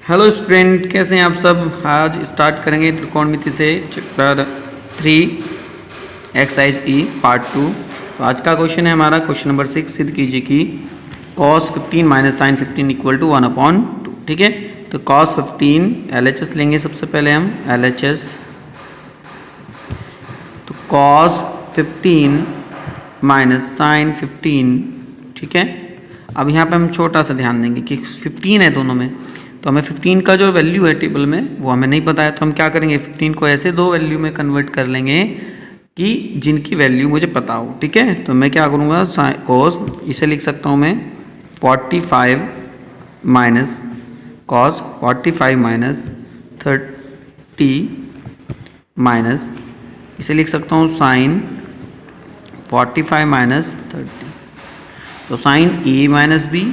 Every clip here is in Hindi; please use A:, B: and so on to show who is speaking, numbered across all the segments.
A: हेलो स्टूडेंट, कैसे हैं आप सब। आज स्टार्ट करेंगे त्रिकोणमिति से चैप्टर 3 एक्सरसाइज ई पार्ट 2। तो आज का क्वेश्चन है हमारा क्वेश्चन नंबर 6। सिद्ध कीजिए कि cos 15 minus sine 15 equal to 1/2। ठीक है, तो cos 15 LHS लेंगे सबसे पहले हम LHS। तो cos 15 माइनस साइन 15। ठीक है, अब यहाँ पे हम छोटा सा ध्यान देंगे कि 15 है दोनों में, तो हमें 15 का जो वैल्यू है टेबल में वो हमें नहीं पता है। तो हम क्या करेंगे, 15 को ऐसे दो वैल्यू में कन्वर्ट कर लेंगे कि जिनकी वैल्यू मुझे पता हो। ठीक है, तो मैं क्या करूँगा, कोस इसे लिख सकता हूँ मैं 45 माइनस कॉस 45 माइनस 30 माइनस इसे लिख सकता हूँ साइन 45 माइनस 30। तो sign A minus B,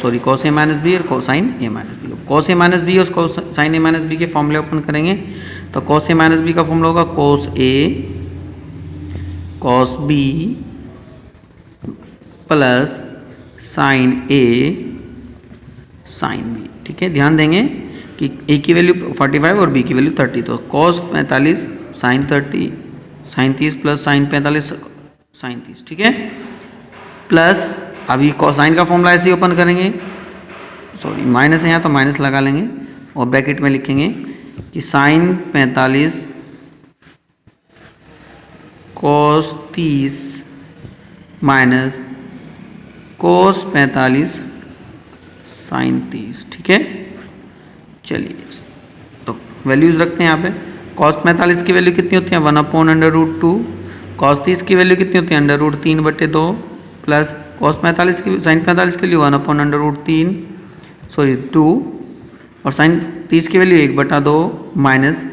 A: sorry cos A minus B और cosine A minus B. Cos A minus B और साइन ए माइनस बी के फॉर्मूले ओपन करेंगे। तो कॉस ए माइनस बी का फॉर्मूला होगा cos A cos B plus sign A sine B. ठीक है, ध्यान देंगे कि ए की वैल्यू 45 और बी की वैल्यू 30। तो cos 45 sine 30 sine 30 plus sine 45 sine 30। ठीक है, प्लस अभी कोसाइन का फॉर्मूला ऐसे ही ओपन करेंगे, सॉरी माइनस है यहाँ तो माइनस लगा लेंगे और ब्रैकेट में लिखेंगे कि साइन 45 कोस 30 माइनस कोस 45 साइन 30। ठीक है, चलिए तो वैल्यूज रखते हैं यहाँ पे। कॉस 45 की वैल्यू कितनी होती है 1/√2। कॉस 30 की वैल्यू कितनी होती है √3/2 प्लस कॉस 45 की साइन 45 के लिए 1/√3 सॉरी 2 और साइन 30 की वैल्यू 1/2 माइनस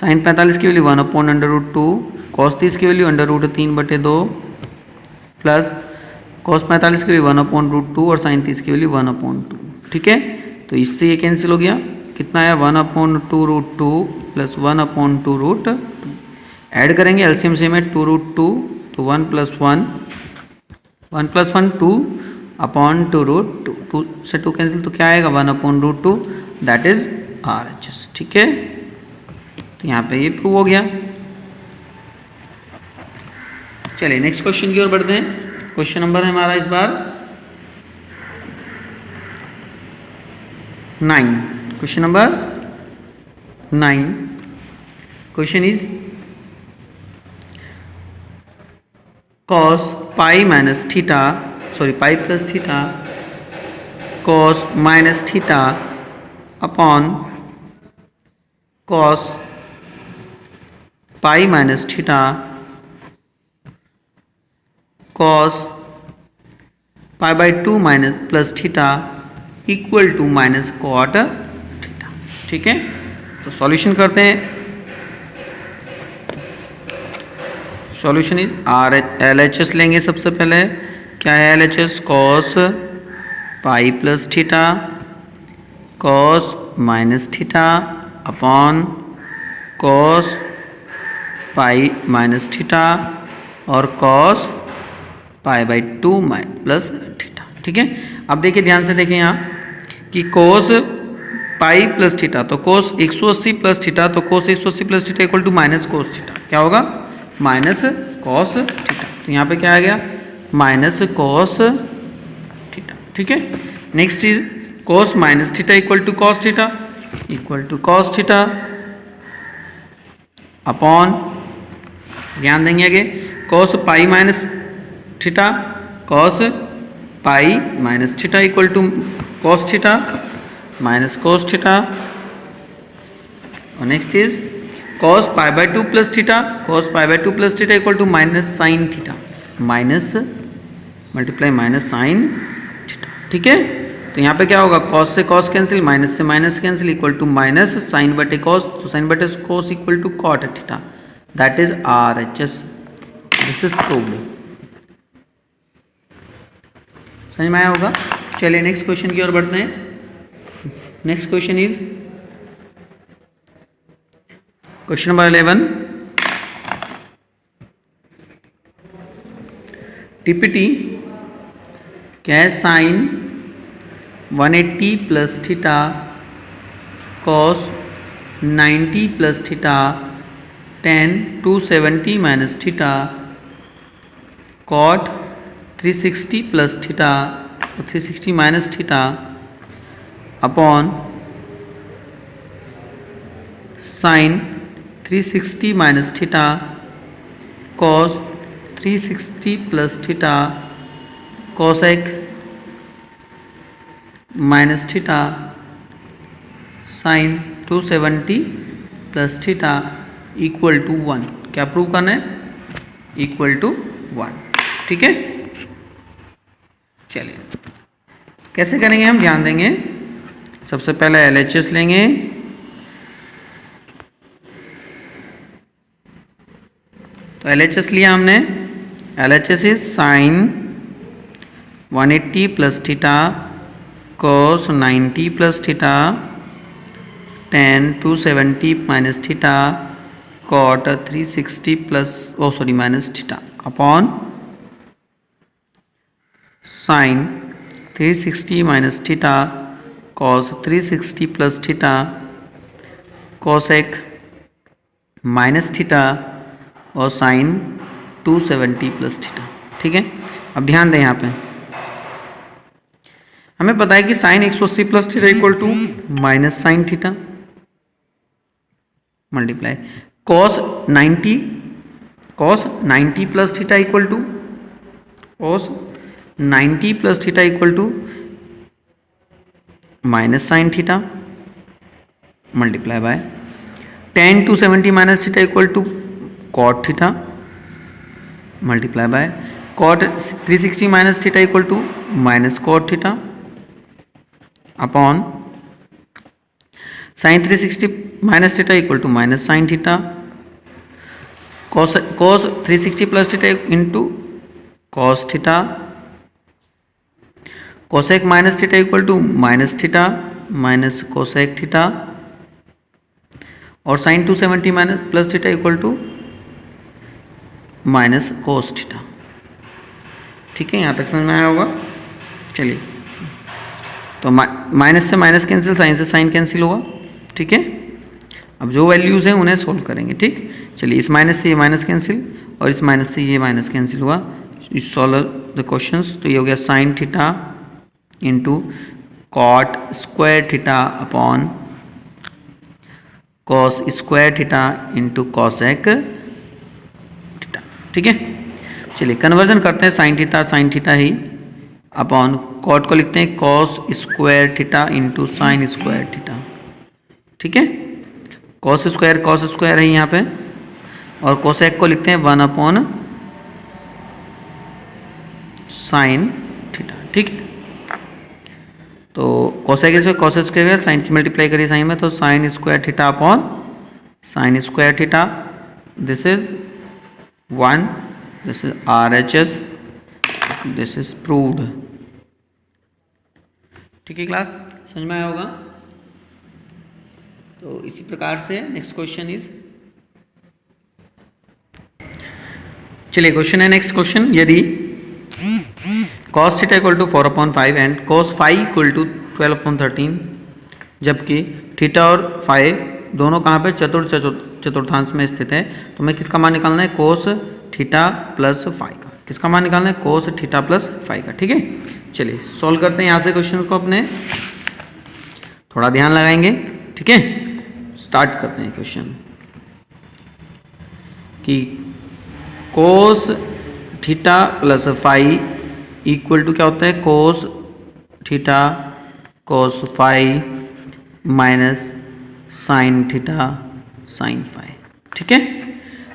A: साइन 45 की वैल्यू 1/√2 कॉस 30 की वैल्यू √3/2 प्लस कॉस 45 की वैल्यू 1/√2 और साइन 30 की वैल्यू 1/2। ठीक है, तो इससे ये कैंसिल हो गया, कितना आया 1/2√2 प्लस 1/2√2। ऐड करेंगे एलसीएम से में 2√2 तो 1 + 1 1 + 1 2/2√2 2 से 2 कैंसिल तो क्या आएगा 1/2 दैट इज RHS। ठीक है, तो यहाँ पे ये प्रूव हो गया। चलिए नेक्स्ट क्वेश्चन की ओर बढ़ते हैं। क्वेश्चन नंबर है हमारा इस बार 9। Question number 9 question is cos pi minus theta sorry pi plus theta cos minus theta upon cos pi minus theta cos π/2 minus plus theta equal to minus cot theta. ठीक है, तो सॉल्यूशन करते हैं। सॉल्यूशन इज LHS लेंगे सबसे पहले। क्या है LHS, cos pi plus theta cos minus theta upon cos pi minus theta और कॉस π/2 प्लस थीटा। ठीक है, अब देखिए ध्यान से देखें यहाँ कि कॉस पाई प्लस थीटा तो कॉस 180 प्लस थीटा तो cos 180 plus theta equal to minus cos theta. क्या होगा माइनस कॉस थीटा। तो यहाँ पे क्या आ गया माइनस कॉस थीटा। ठीक है, नेक्स्ट चीज cos minus theta equal to cos theta upon ध्यान देंगे आगे cos pi minus theta cos pi minus theta equal to cos theta minus cos theta और next is cos π/2 plus theta cos π/2 plus theta equal to minus sine theta minus multiply minus sine theta. ठीक है, तो यहाँ पे क्या होगा cos से cos कैंसिल माइनस से minus cancel equal to minus sine बटे cos तो साइन बटे cos equal to cot theta that is RHS। This is proved. समझ में आया होगा। चलिए नेक्स्ट क्वेश्चन की ओर बढ़ते हैं। Next question is question number 11 TPT क्या है sine 180 plus theta cos 90 plus theta tan 270 minus theta cot 360 plus theta 360 minus theta upon sine 360 minus theta cos 360 plus theta cosec minus theta sine 270 plus theta equal to 1। क्या प्रूव करना है? Equal to 1। ठीक है, चलिए कैसे करेंगे हम, ध्यान देंगे। सबसे पहले LHS लेंगे, तो LHS लिया हमने। LHS is sine 180 plus theta cos 90 plus theta tan 270 minus theta cot 360 plus minus theta upon sine 360 minus theta cos 360 plus theta cosec minus theta और साइन 270 प्लस थीटा। ठीक है, अब ध्यान दें, यहाँ पे हमें पता है कि sine 180 plus theta equal to minus sine theta multiply cos 90 plus theta equal to cos 90 plus theta equal to minus sine theta multiply by tan 270 minus theta equal to cot theta multiply by cot 360 minus theta equal to minus cot theta upon sine 360 minus theta equal to minus sine theta cos 360 plus theta into cos theta cosec minus theta equal to minus theta minus cosec theta और sine 270 minus plus theta equal to minus cos theta. ठीक है, यहाँ तक समझ में आया होगा। चलिए, तो माइनस से माइनस कैंसिल, साइन से साइन कैंसिल होगा। ठीक है, अब जो वैल्यूज़ हैं उन्हें सोल्व करेंगे। ठीक, चलिए, इस माइनस से ये माइनस कैंसिल और इस माइनस से ये माइनस कैंसिल हुआ। सॉल्व द क्वेश्चंस, तो ये हो गया sine theta into cot square theta upon cos square theta into cosec theta. ठीक है, चलिए कन्वर्जन करते हैं, साइन थीटा ही अपॉन कॉट को लिखते हैं cos square theta into sine square theta. ठीक है, कॉस स्क्वायर है यहाँ पे और कोसेक को लिखते हैं 1 अपॉन साइन थीटा। ठीक है, तो कोसेक स्क्वायर साइन की मल्टीप्लाई करिए साइन में, तो sign square theta upon sign square theta, this is 1, this is RHS, this is proved. ठीक है क्लास, समझ में आया होगा। तो इसी प्रकार से नेक्स्ट क्वेश्चन इज, चलिए क्वेश्चन है नेक्स्ट क्वेश्चन, यदि cos theta equal to 4/5 and cos phi equal to 12/13, जबकि थीटा और फाई दोनों कहाँ पे चतुर्थांश में स्थित है, तो मैं किसका मान निकालना है, cos थीटा प्लस फाई का। किसका मान निकालना है, cos थीटा प्लस फाई का। ठीक है, चलिए सॉल्व करते हैं यहाँ से क्वेश्चन को, अपने थोड़ा ध्यान लगाएंगे। ठीक है, स्टार्ट करते हैं क्वेश्चन कि cos theta plus phi equal to क्या होता है, cos theta cos phi minus sine theta sine phi. ठीक है,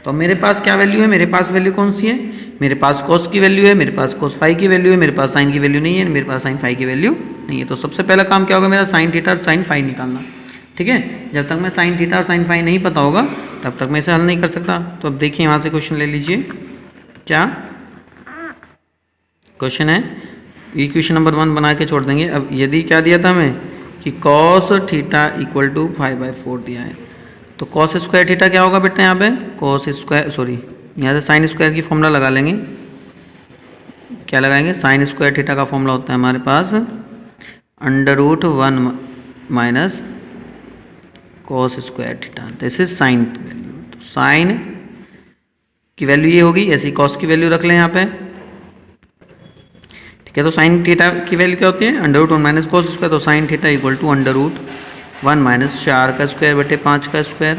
A: तो मेरे पास क्या वैल्यू है, मेरे पास वैल्यू कौन सी है, मेरे पास cos की वैल्यू है, मेरे पास cos फाई की वैल्यू है, मेरे पास साइन की वैल्यू नहीं है, मेरे पास साइन फाई की वैल्यू नहीं है। तो सबसे पहला काम क्या होगा मेरा, साइन थीटा और साइन फाई निकालना। ठीक है, जब तक मैं साइन थीटा और साइन फाई नहीं पता होगा तब तक मैं इसे हल नहीं कर सकता। तो अब देखिए यहाँ से क्वेश्चन ले लीजिए, क्या क्वेश्चन है, इक्वेशन नंबर 1 बना के छोड़ देंगे। अब यदि क्या दिया था हमें कि cos थीटा इक्वल टू 5/4 दिया है, तो cos स्क्वायर थीटा क्या होगा बेटा, यहाँ पे cos स्क्वायर यहाँ से साइन स्क्वायर की फॉर्मूला लगा लेंगे। क्या लगाएंगे, साइन स्क्वायर थीटा का फॉर्मूला होता है हमारे पास √1 minus cos square theta, this is sine value. तो साइन की वैल्यू ये होगी, ऐसी कॉस की वैल्यू रख लें यहाँ पे, ठीक है। तो साइन थीटा की वैल्यू क्या होती है, under root 1 minus cos square. तो sine theta equal to under root 1 minus 4 का स्क्वायर बटे 5 का स्क्वायर।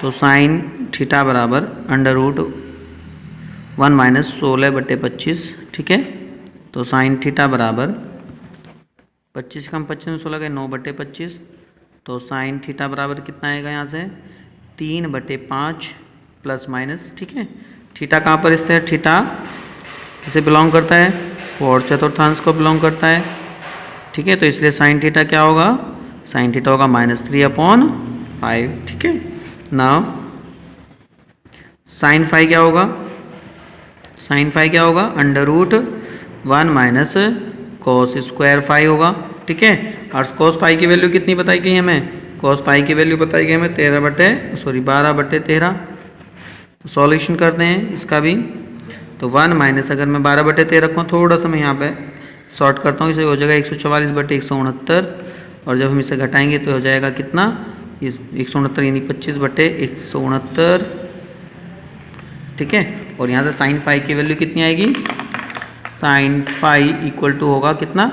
A: तो साइन थीटा बराबर अंडर रूट 1 माइनस 16 बटे 25, ठीक है। तो साइन थीटा बराबर 25 कम 25 में 16 गए 9 बटे 25। तो साइन थीटा बराबर कितना आएगा यहाँ से 3 बटे 5 प्लस माइनस, ठीक है। थीटा कहाँ पर स्थित है, थीटा किसे बिलोंग करता है, फोर्थ चतुर्थांश को बिलोंग करता है, ठीक है। तो इसलिए साइन थीटा क्या होगा, साइन थीटा होगा -3/5, ठीक है। नाउ साइन फाई क्या होगा, साइन फाई क्या होगा under root 1 minus cos square phi होगा, ठीक है। और कोस फाई की वैल्यू कितनी बताई गई हमें, कोस फाई की वैल्यू बताई गई हमें 12 बटे 13। तो सॉल्यूशन करते हैं इसका भी। तो 1 माइनस अगर मैं 12 बटे 13 रखूँ, थोड़ा सा मैं यहाँ पे शॉर्ट करता हूँ, इसे हो जाएगा 144 बटे 169। और जब हम इसे घटाएंगे तो हो जाएगा कितना, 169 यानी 25 बटे 169, ठीक है। और यहाँ से साइन फाई की वैल्यू कितनी आएगी, साइन फाई इक्वल टू होगा कितना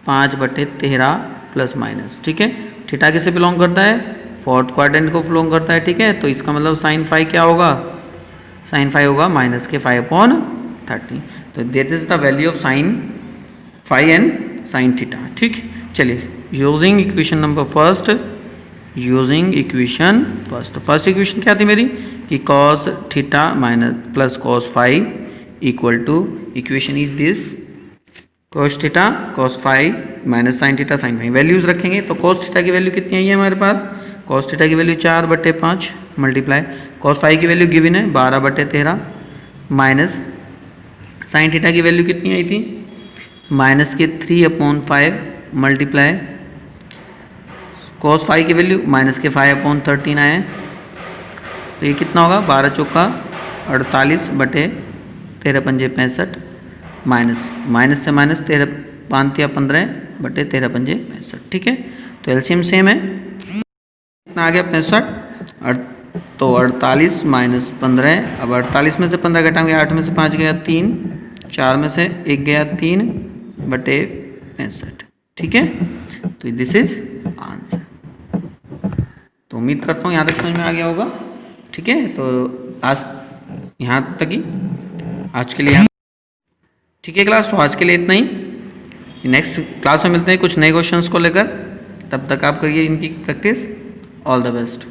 A: 5 बटे 13 प्लस माइनस, ठीक है। थीटा किसे बिलोंग करता है, फोर्थ क्वाड्रेंट को बिलोंग करता है, ठीक है। तो इसका मतलब साइन फाई क्या होगा, साइन फाई होगा -5/30। तो that is the value of sine phi and sine theta, ठीक। चलिए using equation number first, using equation first equation क्या थी मेरी कि cos theta minus plus cos phi equal to, equation is this cos theta cos phi minus sine theta sine phi. Values रखेंगे तो कॉस थीटा की वैल्यू कितनी आई है हमारे पास, कॉस थीटा की वैल्यू 4 बटे 5 मल्टीप्लाई कॉस फाई की वैल्यू गिवन है 12 बटे 13 माइनस साइन थीटा की वैल्यू कितनी आई थी -3/5 मल्टीप्लाई कॉस फाई की वैल्यू -5/13 आए। तो ये कितना होगा 12 चौका 48 बटे 13 पंजे 65 माइनस से माइनस 13 5 या 15 बटे 13 पंजे 65, ठीक है। तो एलसीएम सेम है, कितना आ गया 65। तो 48 माइनस 15, अब 48 में से 15 घटाएंगे 8 में से 5 गया 3, 4 में से 1 गया 3 बटे 65, ठीक है। तो दिस इज आंसर। तो उम्मीद करता हूँ यहाँ तक समझ में आ गया होगा, ठीक है। तो आज यहाँ तक ही आज के लिए, ठीक है क्लास। तो आज के लिए इतना ही, नेक्स्ट क्लास में मिलते हैं कुछ नए क्वेश्चंस को लेकर। तब तक आप करिए इनकी प्रैक्टिस। All the best.